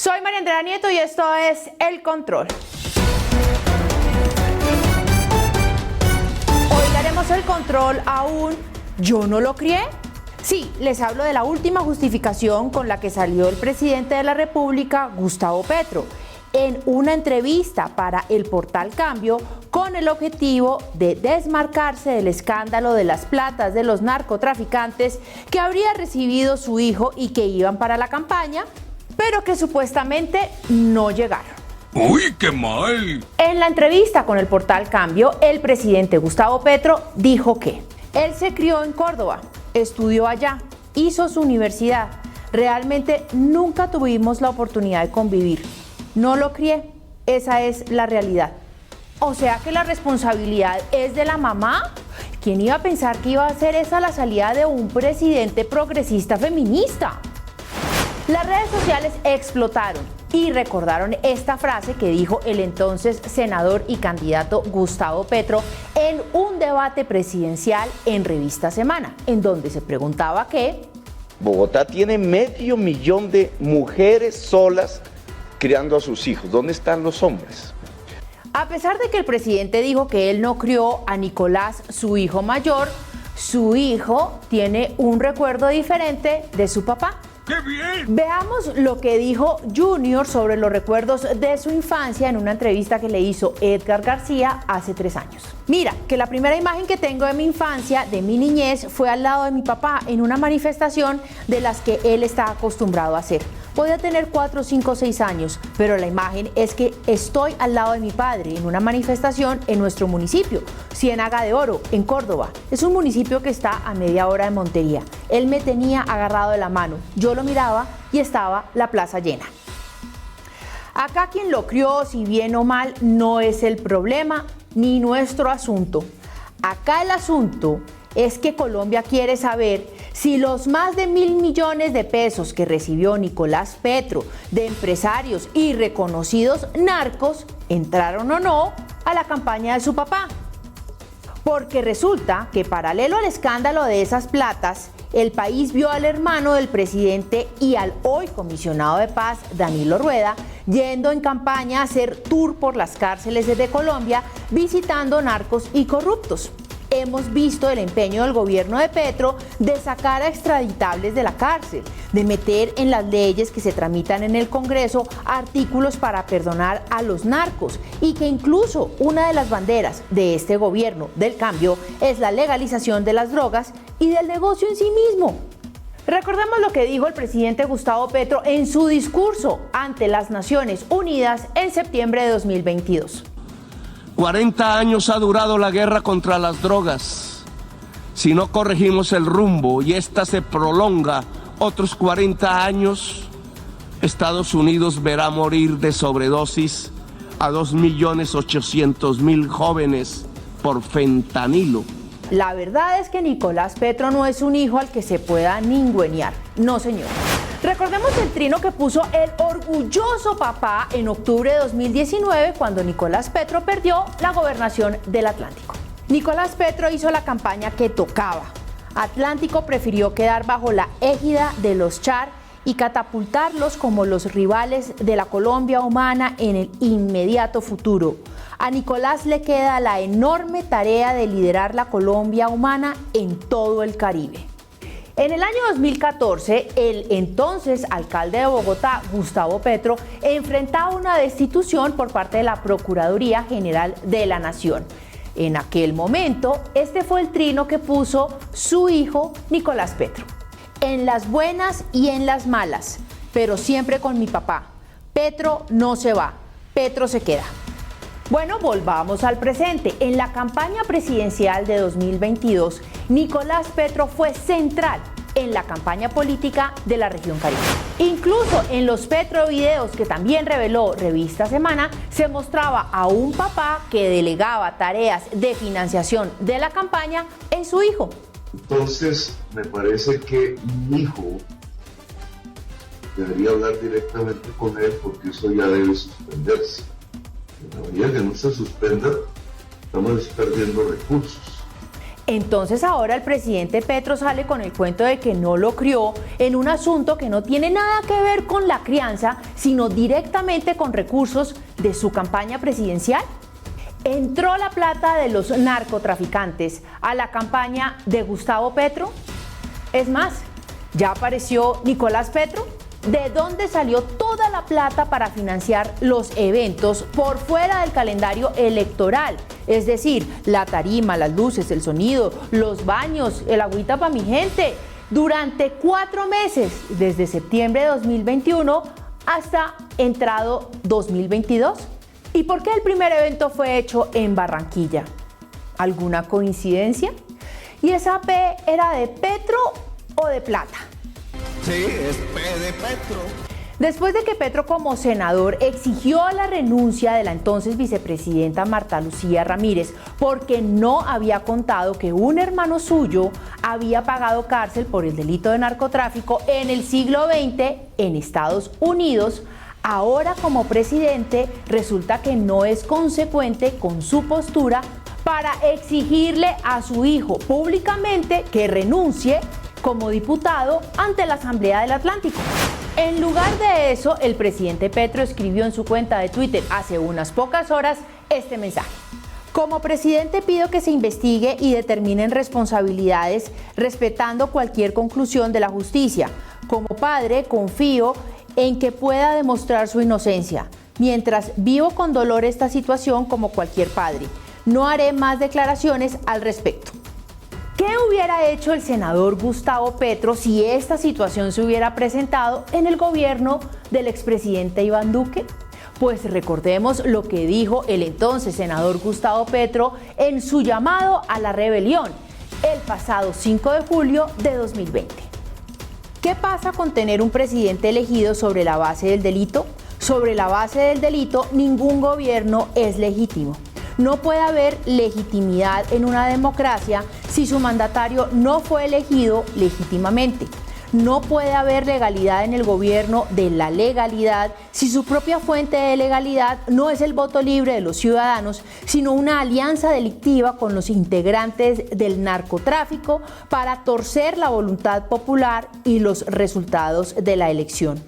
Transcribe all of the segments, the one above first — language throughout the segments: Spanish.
Soy María Andrea Nieto y esto es El Control. Hoy daremos el control a un ¿yo no lo crié? Sí, les hablo de la última justificación con la que salió el presidente de la República, Gustavo Petro, en una entrevista para el portal Cambio con el objetivo de desmarcarse del escándalo de las platas de los narcotraficantes que habría recibido su hijo y que iban para la campaña, pero que supuestamente no llegaron. ¡Uy, qué mal! En la entrevista con el portal Cambio, el presidente Gustavo Petro dijo que él se crió en Córdoba, estudió allá, hizo su universidad. Realmente nunca tuvimos la oportunidad de convivir. No lo crié, esa es la realidad. O sea que la responsabilidad es de la mamá. ¿Quién iba a pensar que iba a ser esa la salida de un presidente progresista feminista? Las redes sociales explotaron y recordaron esta frase que dijo el entonces senador y candidato Gustavo Petro en un debate presidencial en Revista Semana, en donde se preguntaba que Bogotá tiene 500.000 de mujeres solas criando a sus hijos. ¿Dónde están los hombres? a pesar de que el presidente dijo que él no crió a Nicolás, su hijo mayor, su hijo tiene un recuerdo diferente de su papá. ¡Qué bien! Veamos lo que dijo Junior sobre los recuerdos de su infancia en una entrevista que le hizo Edgar García hace 3 años. Mira, que la primera imagen que tengo de mi infancia, de mi niñez, fue al lado de mi papá en una manifestación de las que él está acostumbrado a hacer. Podía tener 4, 5, 6 años, pero la imagen es que estoy al lado de mi padre en una manifestación en nuestro municipio, Ciénaga de Oro, en Córdoba. Es un municipio que está a media hora de Montería. Él me tenía agarrado de la mano, yo lo miraba y estaba la plaza llena. Acá quien lo crió, si bien o mal, no es el problema ni nuestro asunto. Acá el asunto es que Colombia quiere saber si los más de 1.000 millones de pesos que recibió Nicolás Petro de empresarios y reconocidos narcos entraron o no a la campaña de su papá. Porque resulta que paralelo al escándalo de esas platas, el país vio al hermano del presidente y al hoy comisionado de paz, Danilo Rueda, yendo en campaña a hacer tour por las cárceles de Colombia, visitando narcos y corruptos. Hemos visto el empeño del gobierno de Petro de sacar a extraditables de la cárcel, de meter en las leyes que se tramitan en el Congreso artículos para perdonar a los narcos y que incluso una de las banderas de este gobierno del cambio es la legalización de las drogas y del negocio en sí mismo. Recordemos lo que dijo el presidente Gustavo Petro en su discurso ante las Naciones Unidas en septiembre de 2022. 40 años ha durado la guerra contra las drogas. Si no corregimos el rumbo y esta se prolonga otros 40 años, Estados Unidos verá morir de sobredosis a 2.800.000 jóvenes por fentanilo. La verdad es que Nicolás Petro no es un hijo al que se pueda ningüenear. No, señor. Recordemos el trino que puso el orgulloso papá en octubre de 2019 cuando Nicolás Petro perdió la gobernación del Atlántico. Nicolás Petro hizo la campaña que tocaba. Atlántico prefirió quedar bajo la égida de los Char y catapultarlos como los rivales de la Colombia humana en el inmediato futuro. A Nicolás le queda la enorme tarea de liderar la Colombia humana en todo el Caribe. En el año 2014, el entonces alcalde de Bogotá, Gustavo Petro, enfrentaba una destitución por parte de la Procuraduría General de la Nación. En aquel momento, este fue el trino que puso su hijo Nicolás Petro. En las buenas y en las malas, pero siempre con mi papá. Petro no se va, Petro se queda. Bueno, volvamos al presente. En la campaña presidencial de 2022, Nicolás Petro fue central en la campaña política de la región Caribe. Incluso en los Petrovideos que también reveló Revista Semana, se mostraba a un papá que delegaba tareas de financiación de la campaña en su hijo. Entonces, me parece que mi hijo debería hablar directamente con él porque eso ya debe suspenderse. En la medida que no se suspenda, estamos perdiendo recursos. Entonces ahora el presidente Petro sale con el cuento de que no lo crió en un asunto que no tiene nada que ver con la crianza, sino directamente con recursos de su campaña presidencial. ¿Entró la plata de los narcotraficantes a la campaña de Gustavo Petro? Es más, ¿ya apareció Nicolás Petro? ¿De dónde salió toda la plata para financiar los eventos por fuera del calendario electoral? Es decir, la tarima, las luces, el sonido, los baños, el agüita para mi gente, durante 4 meses, desde septiembre de 2021 hasta entrado 2022. ¿Y por qué el primer evento fue hecho en Barranquilla? ¿Alguna coincidencia? ¿Y esa P era de Petro o de plata? Sí, es P de Petro. Después de que Petro como senador exigió la renuncia de la entonces vicepresidenta Marta Lucía Ramírez porque no había contado que un hermano suyo había pagado cárcel por el delito de narcotráfico en el siglo XX en Estados Unidos, ahora como presidente resulta que no es consecuente con su postura para exigirle a su hijo públicamente que renuncie como diputado ante la Asamblea del Atlántico. En lugar de eso, el presidente Petro escribió en su cuenta de Twitter hace unas pocas horas este mensaje. Como presidente pido que se investigue y determinen responsabilidades respetando cualquier conclusión de la justicia. Como padre confío en que pueda demostrar su inocencia. Mientras vivo con dolor esta situación como cualquier padre, no haré más declaraciones al respecto. ¿Qué hubiera hecho el senador Gustavo Petro si esta situación se hubiera presentado en el gobierno del expresidente Iván Duque? Pues recordemos lo que dijo el entonces senador Gustavo Petro en su llamado a la rebelión el pasado 5 de julio de 2020. ¿Qué pasa con tener un presidente elegido sobre la base del delito? Sobre la base del delito, ningún gobierno es legítimo. No puede haber legitimidad en una democracia si su mandatario no fue elegido legítimamente. No puede haber legalidad en el gobierno de la legalidad si su propia fuente de legalidad no es el voto libre de los ciudadanos, sino una alianza delictiva con los integrantes del narcotráfico para torcer la voluntad popular y los resultados de la elección.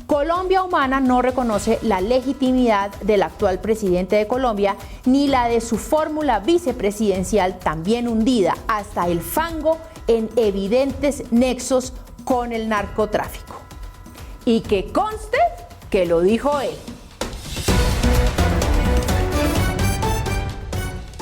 Colombia Humana no reconoce la legitimidad del actual presidente de Colombia ni la de su fórmula vicepresidencial también hundida hasta el fango en evidentes nexos con el narcotráfico. Y que conste que lo dijo él.